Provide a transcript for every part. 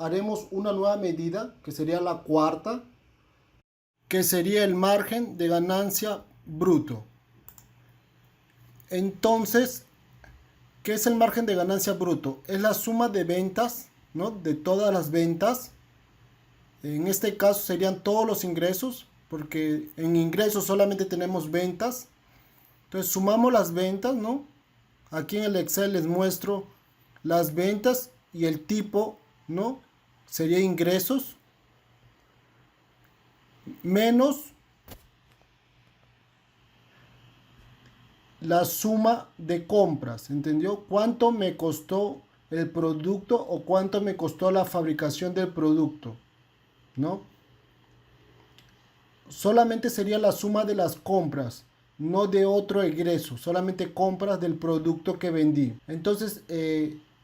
haremos una nueva medida, que sería la cuarta, que sería el margen de ganancia bruto. Entonces, ¿qué es el margen de ganancia bruto? Es la suma de ventas, ¿no? De todas las ventas. En este caso serían todos los ingresos, porque en ingresos solamente tenemos ventas. Entonces sumamos las ventas, ¿no? Aquí en el Excel les muestro las ventas y el tipo, ¿no? Sería ingresos menos la suma de compras, ¿entendió? ¿Cuánto me costó el producto o cuánto me costó la fabricación del producto? ¿No? Solamente sería la suma de las compras, no de otro egreso, solamente compras del producto que vendí. Entonces,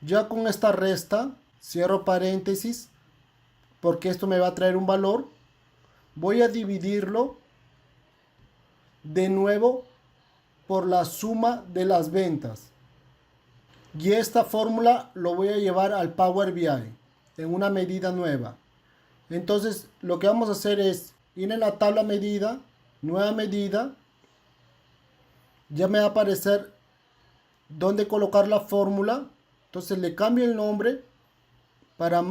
ya con esta resta, cierro paréntesis, porque esto me va a traer un valor. Voy a dividirlo de nuevo por la suma de las ventas. Y esta fórmula lo voy a llevar al Power BI en una medida nueva. Entonces, lo que vamos a hacer es ir en la tabla medida, nueva medida. Ya me va a aparecer dónde colocar la fórmula. Entonces le cambio el nombre para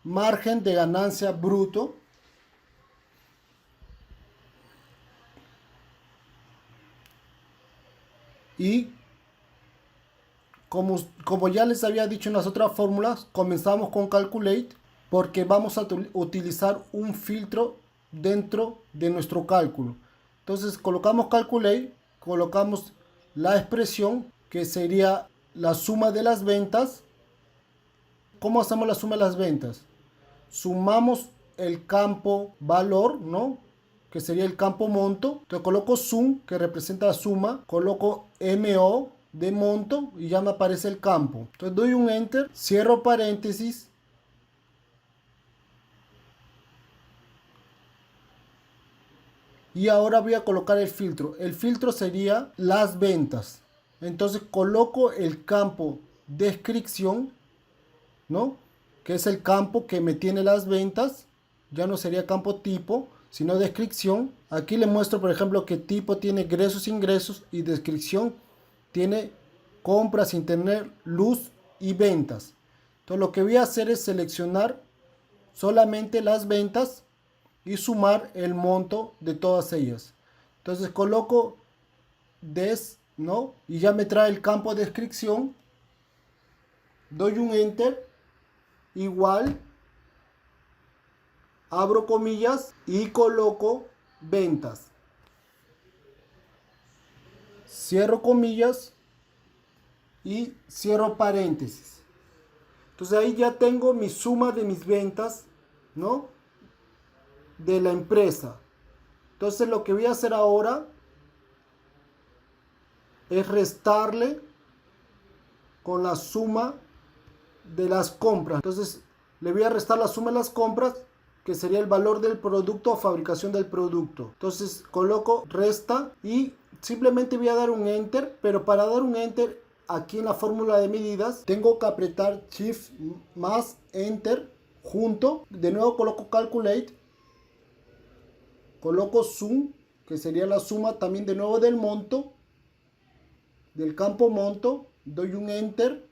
margen de ganancia bruto. Y como ya les había dicho en las otras fórmulas, comenzamos con Calculate porque vamos a utilizar un filtro dentro de nuestro cálculo. Entonces colocamos Calculate, colocamos la expresión que sería la suma de las ventas. ¿Cómo hacemos la suma de las ventas? Sumamos el campo valor, ¿no? Que sería el campo monto. Entonces coloco sum, que representa la suma. Coloco MO de monto y ya me aparece el campo. Entonces doy un enter, cierro paréntesis. Y ahora voy a colocar el filtro. El filtro sería las ventas. Entonces coloco el campo descripción, ¿no? Que es el campo que me tiene las ventas. Ya no sería campo tipo, sino descripción. Aquí le muestro, por ejemplo, que tipo tiene ingresos y descripción tiene compras, internet, luz y ventas. Entonces lo que voy a hacer es seleccionar solamente las ventas y sumar el monto de todas ellas. Entonces coloco ¿no? Y ya me trae el campo de descripción. Doy un enter, igual, abro comillas y coloco ventas. Cierro comillas y cierro paréntesis. Entonces ahí ya tengo mi suma de mis ventas, ¿no? De la empresa. Entonces lo que voy a hacer ahora es restarle con la suma de las compras. Entonces le voy a restar la suma de las compras, que sería el valor del producto o fabricación del producto. Entonces coloco resta y simplemente voy a dar un enter, pero para dar un enter aquí en la fórmula de medidas tengo que apretar shift más enter junto. De nuevo coloco calculate, coloco sum, que sería la suma también de nuevo del monto, del campo monto, doy un enter,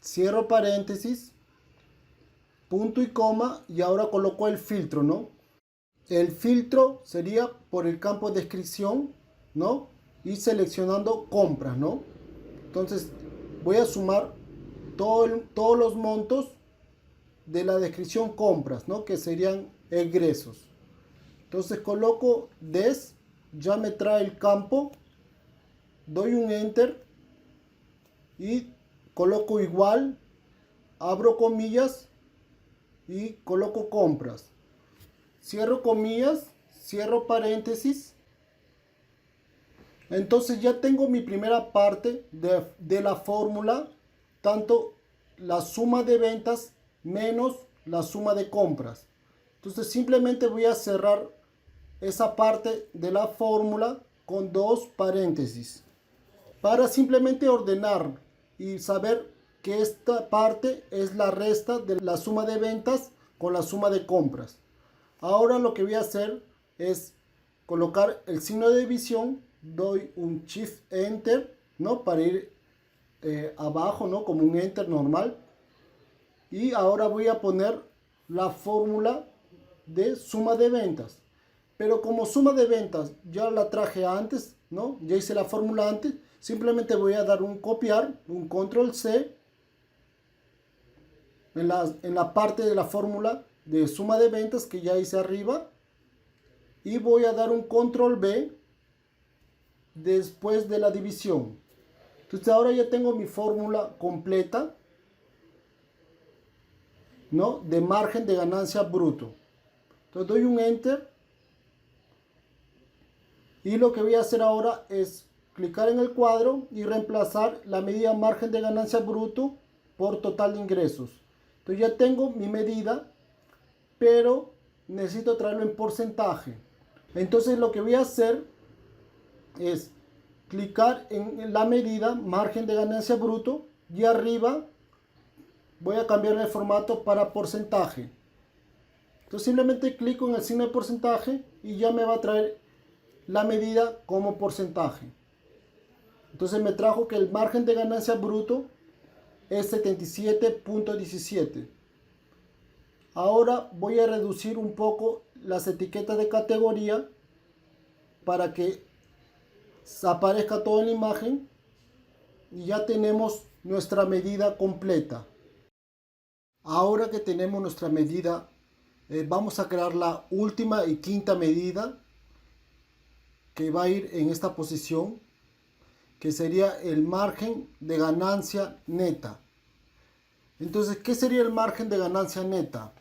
cierro paréntesis, punto y coma, y ahora coloco el filtro, ¿no? El filtro sería por el campo de descripción, ¿no? Y seleccionando compras, ¿no? Entonces voy a sumar todos los montos de la descripción compras, ¿no? Que serían egresos. Entonces coloco ya me trae el campo, doy un enter y coloco igual, abro comillas y coloco compras. Cierro comillas, cierro paréntesis. Entonces ya tengo mi primera parte de la fórmula, tanto la suma de ventas menos la suma de compras. Entonces simplemente voy a cerrar esa parte de la fórmula con dos paréntesis para simplemente ordenar y saber que esta parte es la resta de la suma de ventas con la suma de compras. Ahora lo que voy a hacer es colocar el signo de división, doy un Shift Enter, ¿no? Para ir abajo, ¿no? Como un Enter normal. Y ahora voy a poner la fórmula de suma de ventas. Pero como suma de ventas ya la traje antes, ¿no? Ya hice la fórmula antes. Simplemente voy a dar un copiar, un control C en la parte de la fórmula de suma de ventas que ya hice arriba. Y voy a dar un control B después de la división. Entonces ahora ya tengo mi fórmula completa, ¿no? De margen de ganancia bruto. Entonces doy un Enter. Y lo que voy a hacer ahora es clicar en el cuadro y reemplazar la medida margen de ganancia bruto por total de ingresos. Entonces ya tengo mi medida, pero necesito traerlo en porcentaje. Entonces lo que voy a hacer es clicar en la medida margen de ganancia bruto y arriba voy a cambiar el formato para porcentaje. Entonces simplemente clico en el signo de porcentaje y ya me va a traer la medida como porcentaje. Entonces me trajo que el margen de ganancia bruto es 77.17. Ahora voy a reducir un poco las etiquetas de categoría para que aparezca todo en la imagen y ya tenemos nuestra medida completa. Ahora que tenemos nuestra medida, vamos a crear la última y quinta medida que va a ir en esta posición, que sería el margen de ganancia neta. Entonces, ¿qué sería el margen de ganancia neta?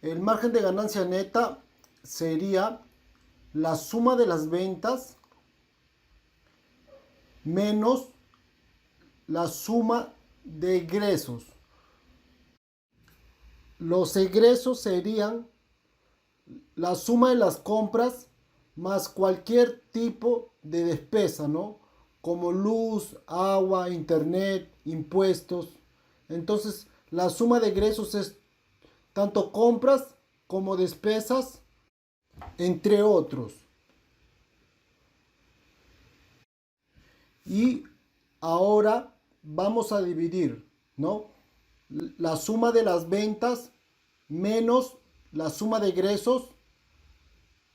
El margen de ganancia neta sería la suma de las ventas menos la suma de egresos. Los egresos serían la suma de las compras más cualquier tipo de despesa, ¿no? Como luz, agua, internet, impuestos. Entonces, la suma de egresos es tanto compras como despesas, entre otros. Y ahora vamos a dividir, ¿no? La suma de las ventas menos la suma de egresos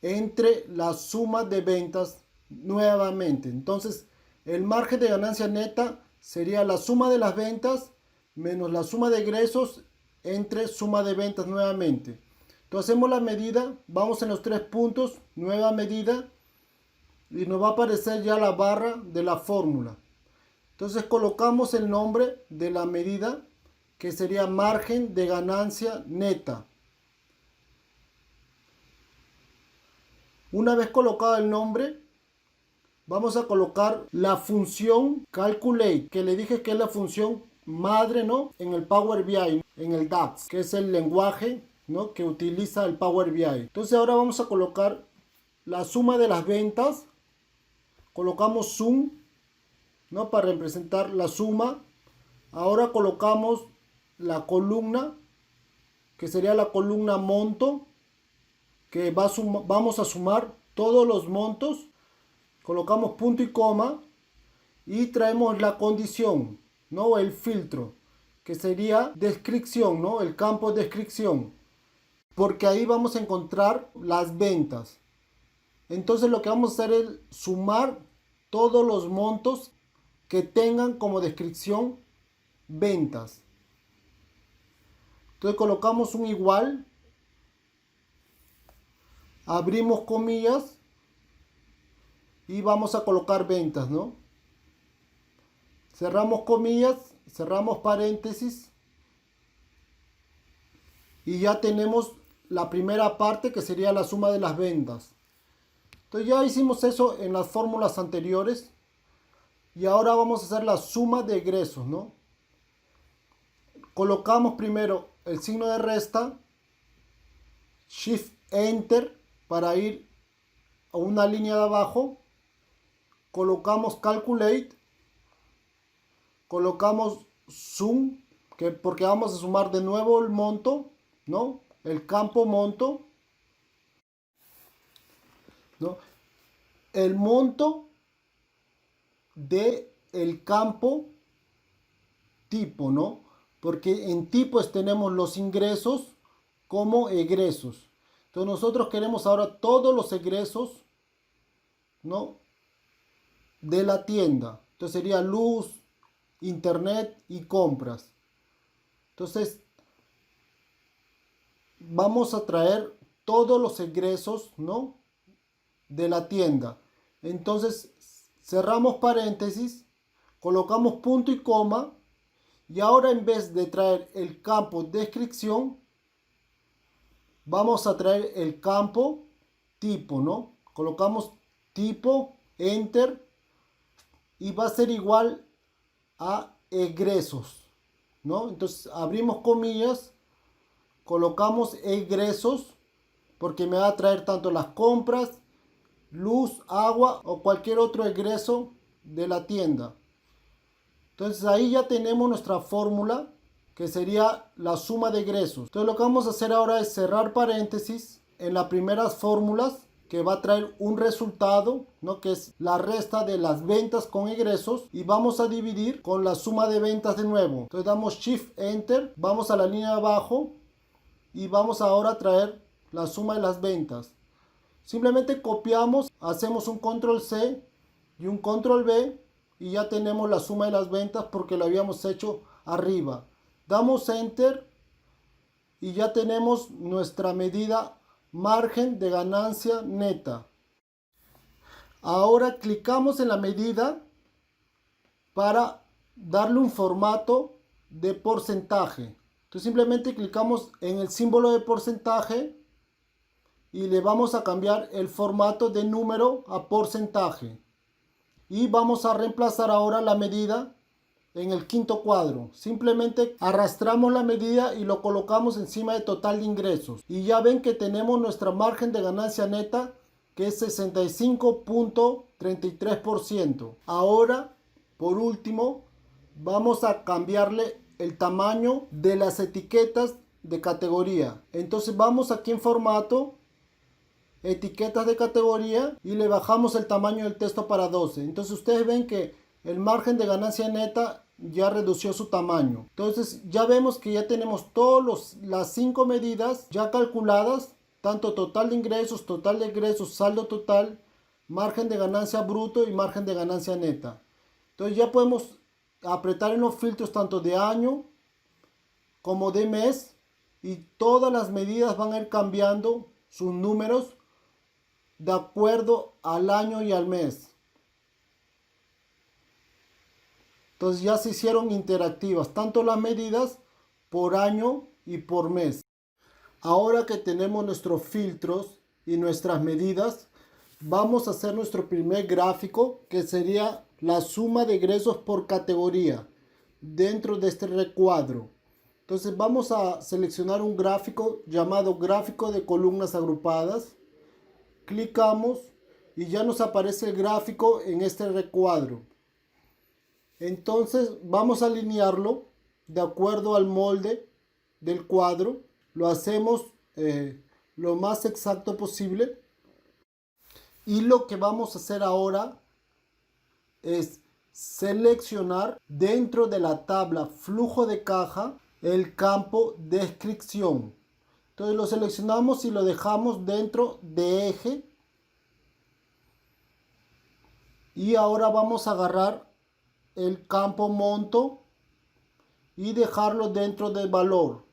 entre la suma de ventas nuevamente. Entonces, el margen de ganancia neta sería la suma de las ventas menos la suma de egresos entre suma de ventas nuevamente. Entonces hacemos la medida, vamos en los tres puntos, nueva medida, y nos va a aparecer ya la barra de la fórmula. Entonces colocamos el nombre de la medida, que sería margen de ganancia neta. Una vez colocado el nombre, vamos a colocar la función calculate, que le dije que es la función madre, ¿no? En el Power BI, en el DAX, que es el lenguaje, ¿no? Que utiliza el Power BI. Entonces ahora vamos a colocar la suma de las ventas. Colocamos sum, ¿no? Para representar la suma. Ahora colocamos la columna, que sería la columna monto, que vamos a sumar todos los montos. Colocamos punto y coma y traemos la condición, ¿no? El filtro, que sería descripción, ¿no? El campo de descripción, porque ahí vamos a encontrar las ventas. Entonces lo que vamos a hacer es sumar todos los montos que tengan como descripción ventas. Entonces colocamos un igual, abrimos comillas y vamos a colocar ventas, ¿no? Cerramos comillas, cerramos paréntesis y ya tenemos la primera parte, que sería la suma de las ventas. Entonces ya hicimos eso en las fórmulas anteriores y ahora vamos a hacer la suma de egresos, ¿no? Colocamos primero el signo de resta, Shift Enter para ir a una línea de abajo, colocamos Calculate, colocamos sum, porque vamos a sumar de nuevo el monto, ¿no? El campo monto, ¿no? El monto de el campo tipo, ¿no? Porque en tipos tenemos los ingresos como egresos. Entonces nosotros queremos ahora todos los egresos, ¿no? De la tienda. Entonces sería luz, internet y compras. Entonces vamos a traer todos los egresos, ¿no? De la tienda. Entonces cerramos paréntesis, colocamos punto y coma, y ahora en vez de traer el campo descripción, vamos a traer el campo tipo, ¿no? Colocamos tipo, enter, y va a ser igual a egresos, ¿no? Entonces abrimos comillas, colocamos egresos, porque me va a traer tanto las compras, luz, agua o cualquier otro egreso de la tienda. Entonces ahí ya tenemos nuestra fórmula, que sería la suma de egresos. Entonces lo que vamos a hacer ahora es cerrar paréntesis en las primeras fórmulas, que va a traer un resultado, ¿no? Que es la resta de las ventas con egresos, y vamos a dividir con la suma de ventas de nuevo. Entonces damos Shift Enter, vamos a la línea de abajo y vamos ahora a traer la suma de las ventas. Simplemente copiamos, hacemos un control C y un control V y ya tenemos la suma de las ventas porque lo habíamos hecho arriba. Damos Enter y ya tenemos nuestra medida margen de ganancia neta. Ahora clicamos en la medida para darle un formato de porcentaje. Entonces simplemente clicamos en el símbolo de porcentaje y le vamos a cambiar el formato de número a porcentaje. Y vamos a reemplazar ahora la medida en el quinto cuadro. Simplemente arrastramos la medida y lo colocamos encima de total de ingresos. Y ya ven que tenemos nuestra margen de ganancia neta, que es 65.33%. Ahora, por último, vamos a cambiarle el tamaño de las etiquetas de categoría. Entonces vamos aquí en formato, etiquetas de categoría, y le bajamos el tamaño del texto para 12. Entonces ustedes ven que el margen de ganancia neta ya redució su tamaño. Entonces ya vemos que ya tenemos todas las 5 medidas ya calculadas, tanto total de ingresos, saldo total, margen de ganancia bruto y margen de ganancia neta. Entonces ya podemos apretar en los filtros tanto de año como de mes, y todas las medidas van a ir cambiando sus números de acuerdo al año y al mes. Entonces ya se hicieron interactivas tanto las medidas por año y por mes. Ahora que tenemos nuestros filtros y nuestras medidas, vamos a hacer nuestro primer gráfico, que sería la suma de egresos por categoría dentro de este recuadro. Entonces vamos a seleccionar un gráfico llamado gráfico de columnas agrupadas. Clicamos y ya nos aparece el gráfico en este recuadro. Entonces vamos a alinearlo de acuerdo al molde del cuadro. Lo hacemos lo más exacto posible. Y lo que vamos a hacer ahora es seleccionar dentro de la tabla flujo de caja el campo descripción. Entonces lo seleccionamos y lo dejamos dentro de eje. Y ahora vamos a agarrar el campo monto y dejarlo dentro del valor.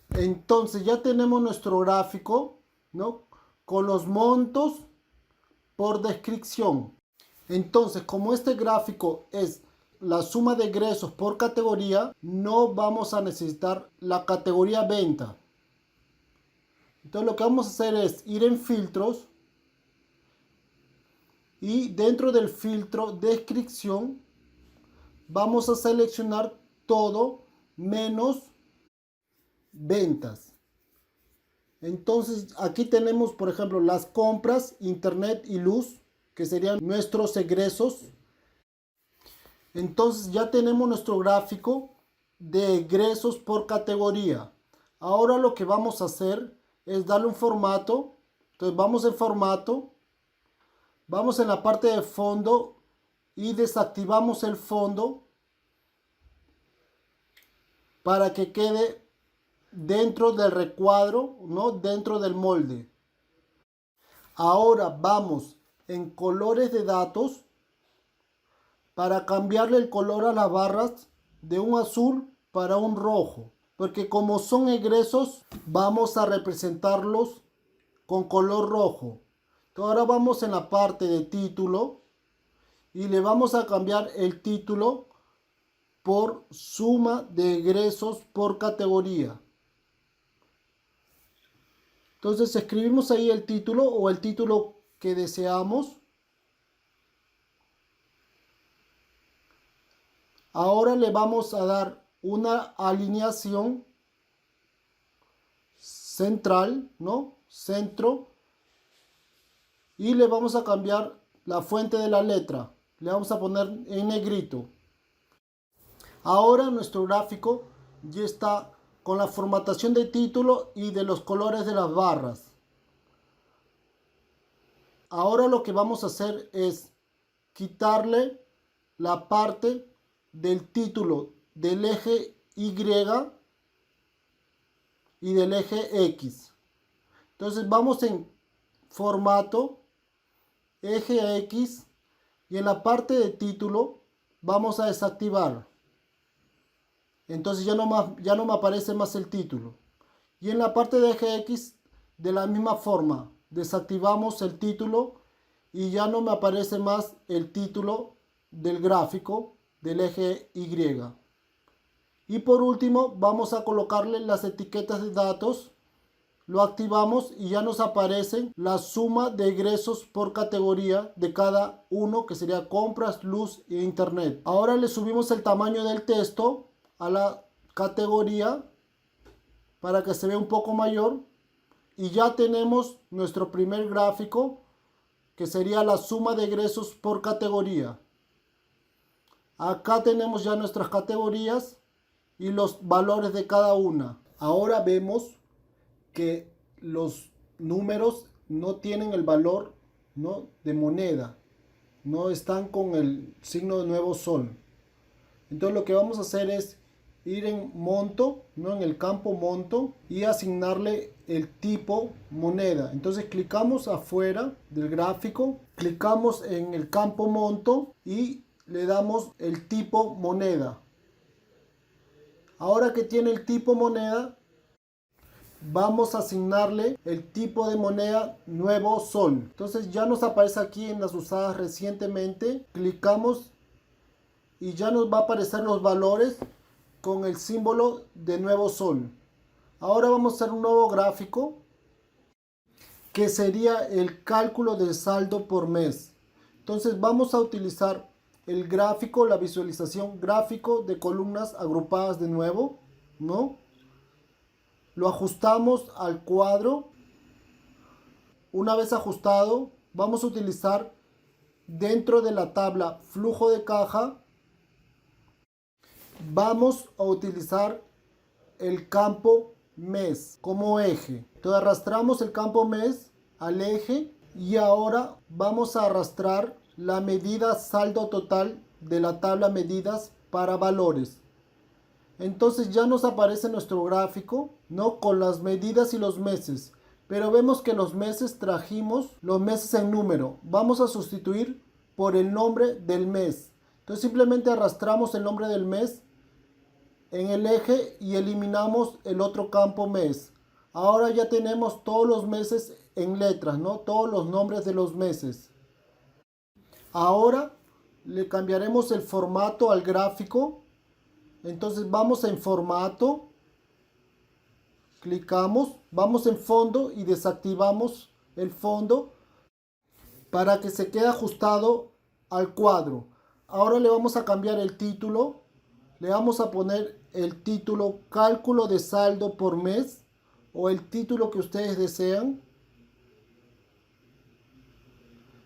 Entonces ya tenemos nuestro gráfico, ¿no? Con los montos por descripción. Entonces, como este gráfico es la suma de egresos por categoría, no vamos a necesitar la categoría venta. Entonces lo que vamos a hacer es ir en filtros y dentro del filtro descripción vamos a seleccionar todo menos ventas. Entonces aquí tenemos, por ejemplo, las compras, internet y luz, que serían nuestros egresos. Entonces ya tenemos nuestro gráfico de egresos por categoría. Ahora lo que vamos a hacer es darle un formato. Entonces vamos en formato, vamos en la parte de fondo y desactivamos el fondo para que quede dentro del recuadro, ¿no? Dentro del molde. Ahora vamos en colores de datos para cambiarle el color a las barras de un azul para un rojo. Porque como son egresos, vamos a representarlos con color rojo. Entonces ahora vamos en la parte de título y le vamos a cambiar el título por suma de egresos por categoría. Entonces escribimos ahí el título o el título que deseamos. Ahora le vamos a dar una alineación central, ¿no? Centro. Y le vamos a cambiar la fuente de la letra. Le vamos a poner en negrito. Ahora nuestro gráfico ya está con la formatación de título y de los colores de las barras. Ahora lo que vamos a hacer es quitarle la parte del título del eje Y y del eje X. Entonces vamos en formato, eje X, y en la parte de título vamos a desactivar. Entonces ya no me aparece más el título. Y en la parte de eje X, de la misma forma, desactivamos el título y ya no me aparece más el título del gráfico del eje Y. Y por último vamos a colocarle las etiquetas de datos. Lo activamos y ya nos aparecen la suma de egresos por categoría de cada uno, que sería compras, luz e internet. Ahora le subimos el tamaño del texto a la categoría para que se vea un poco mayor. Y ya tenemos nuestro primer gráfico, que sería la suma de egresos por categoría. Acá tenemos ya nuestras categorías y los valores de cada una. Ahora vemos que los números no tienen el valor, ¿no?, de moneda. No están con el signo de nuevo sol. Entonces lo que vamos a hacer es ir en monto, ¿no?, en el campo monto, y asignarle el tipo moneda. Entonces clicamos afuera del gráfico, clicamos en el campo monto y le damos el tipo moneda. Ahora que tiene el tipo moneda, vamos a asignarle el tipo de moneda nuevo sol. Entonces ya nos aparece aquí en las usadas recientemente. Clicamos y ya nos va a aparecer los valores con el símbolo de nuevo sol. Ahora vamos a hacer un nuevo gráfico, que sería el cálculo del saldo por mes. Entonces vamos a utilizar el gráfico, la visualización gráfico de columnas agrupadas de nuevo, ¿no? Lo ajustamos al cuadro. Una vez ajustado, vamos a utilizar dentro de la tabla flujo de caja, vamos a utilizar el campo mes como eje. Entonces arrastramos el campo mes al eje y ahora vamos a arrastrar la medida saldo total de la tabla medidas para valores. Entonces ya nos aparece nuestro gráfico, ¿no?, con las medidas y los meses. Pero vemos que los meses trajimos los meses en número. Vamos a sustituir por el nombre del mes. Entonces simplemente arrastramos el nombre del mes en el eje y eliminamos el otro campo mes. Ahora ya tenemos todos los meses en letras, ¿no?, todos los nombres de los meses. Ahora le cambiaremos el formato al gráfico. Entonces vamos en formato, clicamos, vamos en fondo y desactivamos el fondo para que se quede ajustado al cuadro. Ahora le vamos a cambiar el título, le vamos a poner el título cálculo de saldo por mes o el título que ustedes desean.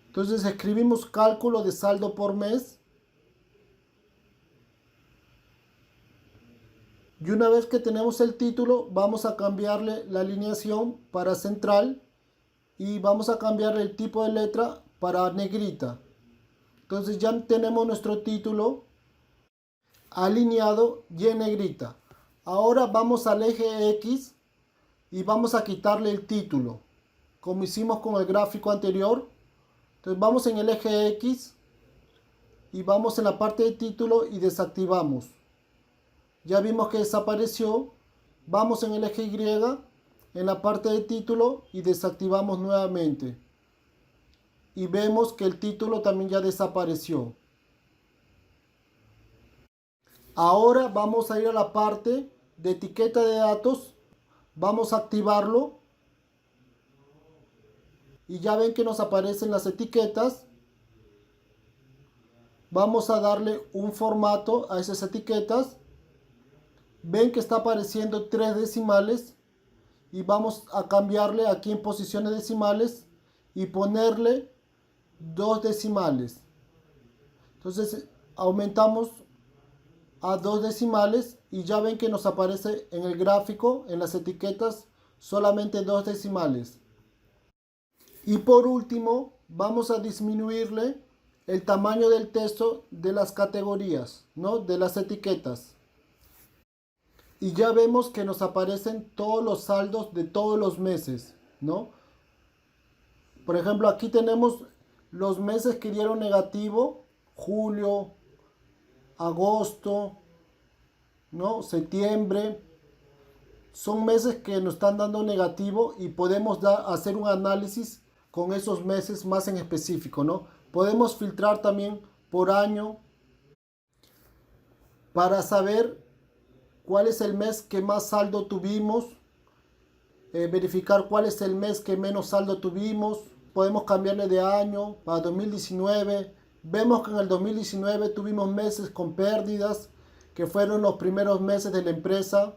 Entonces escribimos cálculo de saldo por mes. Y una vez que tenemos el título, vamos a cambiarle la alineación para central y vamos a cambiar el tipo de letra para negrita. Entonces ya tenemos nuestro título alineado y en negrita. Ahora vamos al eje X y vamos a quitarle el título, como hicimos con el gráfico anterior. Entonces vamos en el eje X y vamos en la parte de título y desactivamos. Ya vimos que desapareció. Vamos en el eje Y, en la parte de título y desactivamos nuevamente. Y vemos que el título también ya desapareció. Ahora vamos a ir a la parte de etiqueta de datos. Vamos a activarlo. Y ya ven que nos aparecen las etiquetas. Vamos a darle un formato a esas etiquetas. Ven que está apareciendo 3 decimales. Y vamos a cambiarle aquí en posiciones decimales y ponerle 2 decimales. Entonces aumentamos a 2 decimales y ya ven que nos aparece en el gráfico, en las etiquetas, solamente 2 decimales. Y por último, vamos a disminuirle el tamaño del texto de las categorías, ¿no? De las etiquetas. Y ya vemos que nos aparecen todos los saldos de todos los meses, ¿no? Por ejemplo, aquí tenemos los meses que dieron negativo: julio, agosto, ¿no? Septiembre. Son meses que nos están dando negativo y podemos hacer un análisis con esos meses más en específico, ¿no? Podemos filtrar también por año para saber cuál es el mes que más saldo tuvimos, verificar cuál es el mes que menos saldo tuvimos. Podemos cambiarle de año para 2019. Vemos que en el 2019 tuvimos meses con pérdidas, que fueron los primeros meses de la empresa.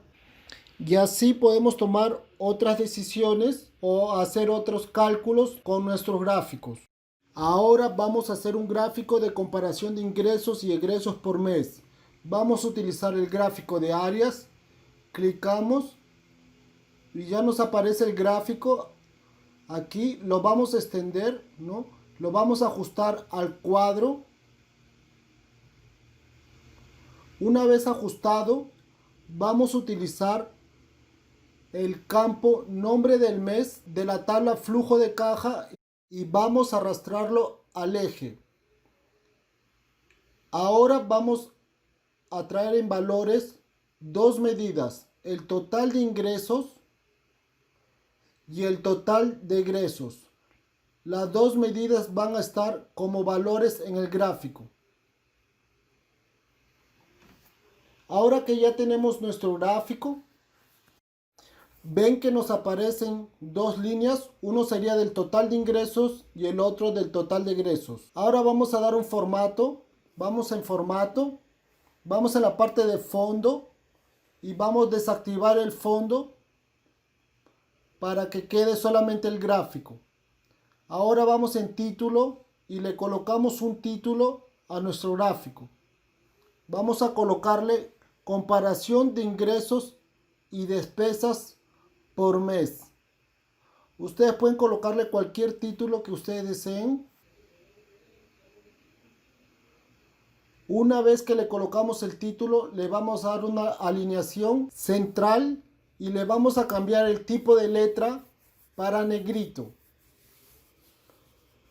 Y así podemos tomar otras decisiones o hacer otros cálculos con nuestros gráficos. Ahora vamos a hacer un gráfico de comparación de ingresos y egresos por mes. Vamos a utilizar el gráfico de áreas. Clicamos y ya nos aparece el gráfico. Aquí lo vamos a extender, ¿no? Lo vamos a ajustar al cuadro. Una vez ajustado, vamos a utilizar el campo nombre del mes de la tabla flujo de caja y vamos a arrastrarlo al eje. Ahora vamos a traer en valores dos medidas: el total de ingresos y el total de egresos. Las dos medidas van a estar como valores en el gráfico. Ahora que ya tenemos nuestro gráfico, ven que nos aparecen dos líneas. Uno sería del total de ingresos y el otro del total de egresos. Ahora vamos a dar un formato. Vamos en formato. Vamos en la parte de fondo y vamos a desactivar el fondo para que quede solamente el gráfico. Ahora vamos en título y le colocamos un título a nuestro gráfico. Vamos a colocarle comparación de ingresos y despesas por mes. Ustedes pueden colocarle cualquier título que ustedes deseen. Una vez que le colocamos el título, le vamos a dar una alineación central y le vamos a cambiar el tipo de letra para negrito.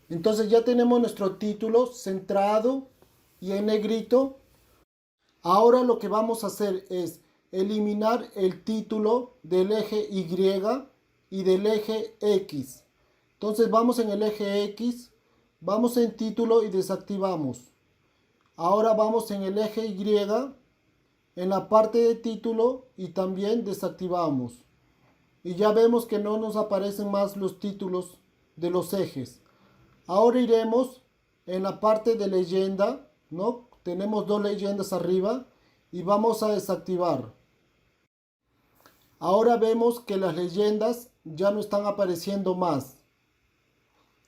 Entonces ya tenemos nuestro título centrado y en negrito. Ahora lo que vamos a hacer es eliminar el título del eje Y y del eje X. Entonces vamos en el eje X, vamos en título y desactivamos. Ahora vamos en el eje Y, en la parte de título y también desactivamos. Y ya vemos que no nos aparecen más los títulos de los ejes. Ahora iremos en la parte de leyenda, ¿no? Tenemos dos leyendas arriba y vamos a desactivar. Ahora vemos que las leyendas ya no están apareciendo más.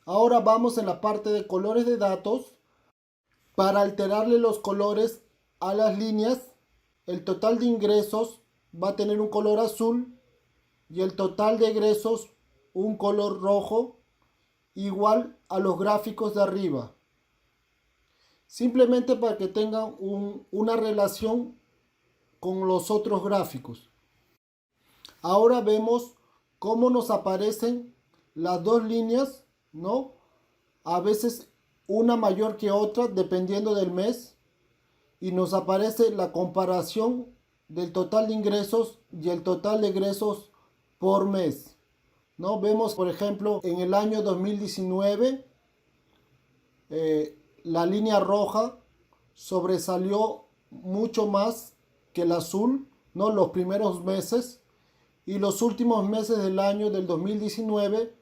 Ahora vamos en la parte de colores de datos para alterarle los colores a las líneas, el total de ingresos va a tener un color azul y el total de egresos un color rojo, igual a los gráficos de arriba. Simplemente para que tengan una relación con los otros gráficos. Ahora vemos cómo nos aparecen las dos líneas, ¿no? A veces una mayor que otra dependiendo del mes, y nos aparece la comparación del total de ingresos y el total de egresos por mes, ¿no? Vemos, por ejemplo, en el año 2019 la línea roja sobresalió mucho más que el azul, ¿no? Los primeros meses, y los últimos meses del año del 2019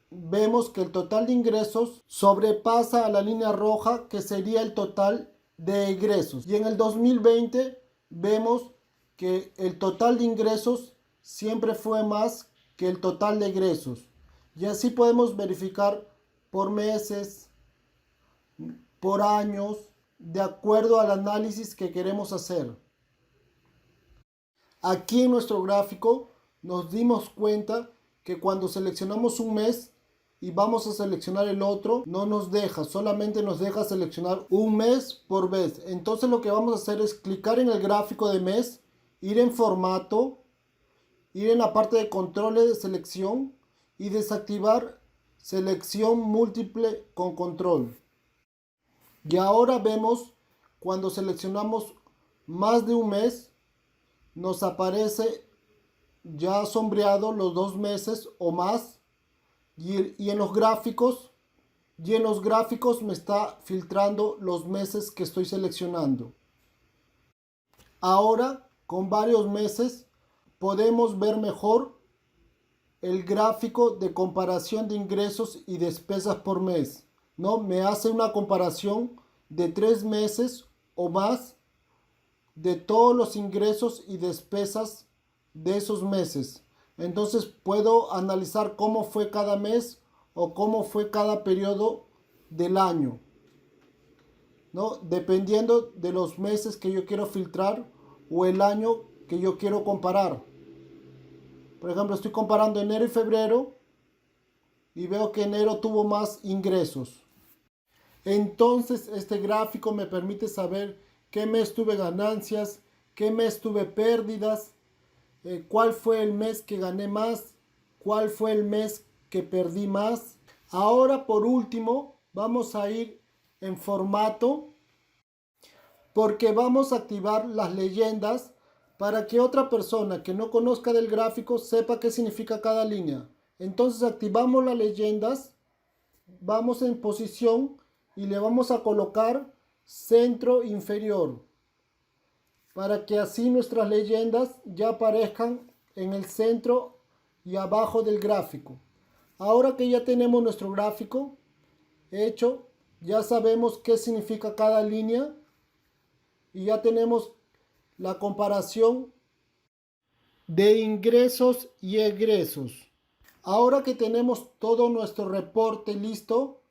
vemos que el total de ingresos sobrepasa a la línea roja, que sería el total de egresos. Y en el 2020 vemos que el total de ingresos siempre fue más que el total de egresos. Y así podemos verificar por meses, por años, de acuerdo al análisis que queremos hacer. Aquí en nuestro gráfico nos dimos cuenta que cuando seleccionamos un mes y vamos a seleccionar el otro, no nos deja, solamente nos deja seleccionar un mes por vez. Entonces lo que vamos a hacer es clicar en el gráfico de mes, ir en formato, ir en la parte de controles de selección y desactivar selección múltiple con control. Y ahora vemos cuando seleccionamos más de un mes, nos aparece ya sombreado los 2 meses o más, y en los gráficos me está filtrando los meses que estoy seleccionando. Ahora con varios meses podemos ver mejor el gráfico de comparación de ingresos y despesas por mes, ¿no? Me hace una comparación de 3 meses o más de todos los ingresos y despesas de esos meses. Entonces puedo analizar cómo fue cada mes o cómo fue cada periodo del año, ¿no? Dependiendo de los meses que yo quiero filtrar o el año que yo quiero comparar. Por ejemplo, estoy comparando enero y febrero y veo que enero tuvo más ingresos. Entonces este gráfico me permite saber qué mes tuve ganancias, qué mes tuve pérdidas, cuál fue el mes que gané más, cuál fue el mes que perdí más. Ahora por último vamos a ir en formato, porque vamos a activar las leyendas para que otra persona que no conozca del gráfico sepa qué significa cada línea. Entonces activamos las leyendas, vamos en posición y le vamos a colocar centro inferior, para que así nuestras leyendas ya aparezcan en el centro y abajo del gráfico. Ahora que ya tenemos nuestro gráfico hecho, ya sabemos qué significa cada línea y ya tenemos la comparación de ingresos y egresos. Ahora que tenemos todo nuestro reporte listo,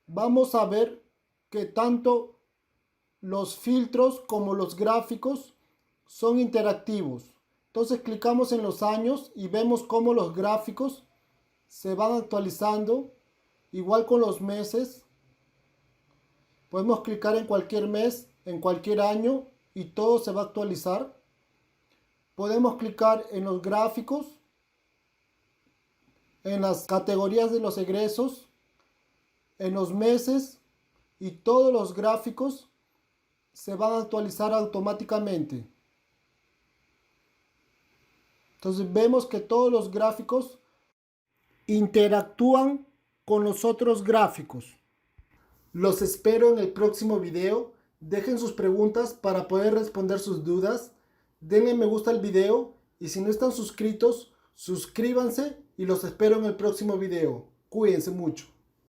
vamos a ver que tanto los filtros como los gráficos son interactivos. Entonces clicamos en los años y vemos cómo los gráficos se van actualizando. Igual con los meses. Podemos clicar en cualquier mes, en cualquier año, y todo se va a actualizar. Podemos clicar en los gráficos, en las categorías de los egresos, en los meses, y todos los gráficos se van a actualizar automáticamente. Entonces vemos que todos los gráficos interactúan con los otros gráficos. Los espero en el próximo video. Dejen sus preguntas para poder responder sus dudas. Denle me gusta al video y si no están suscritos, suscríbanse y los espero en el próximo video. Cuídense mucho.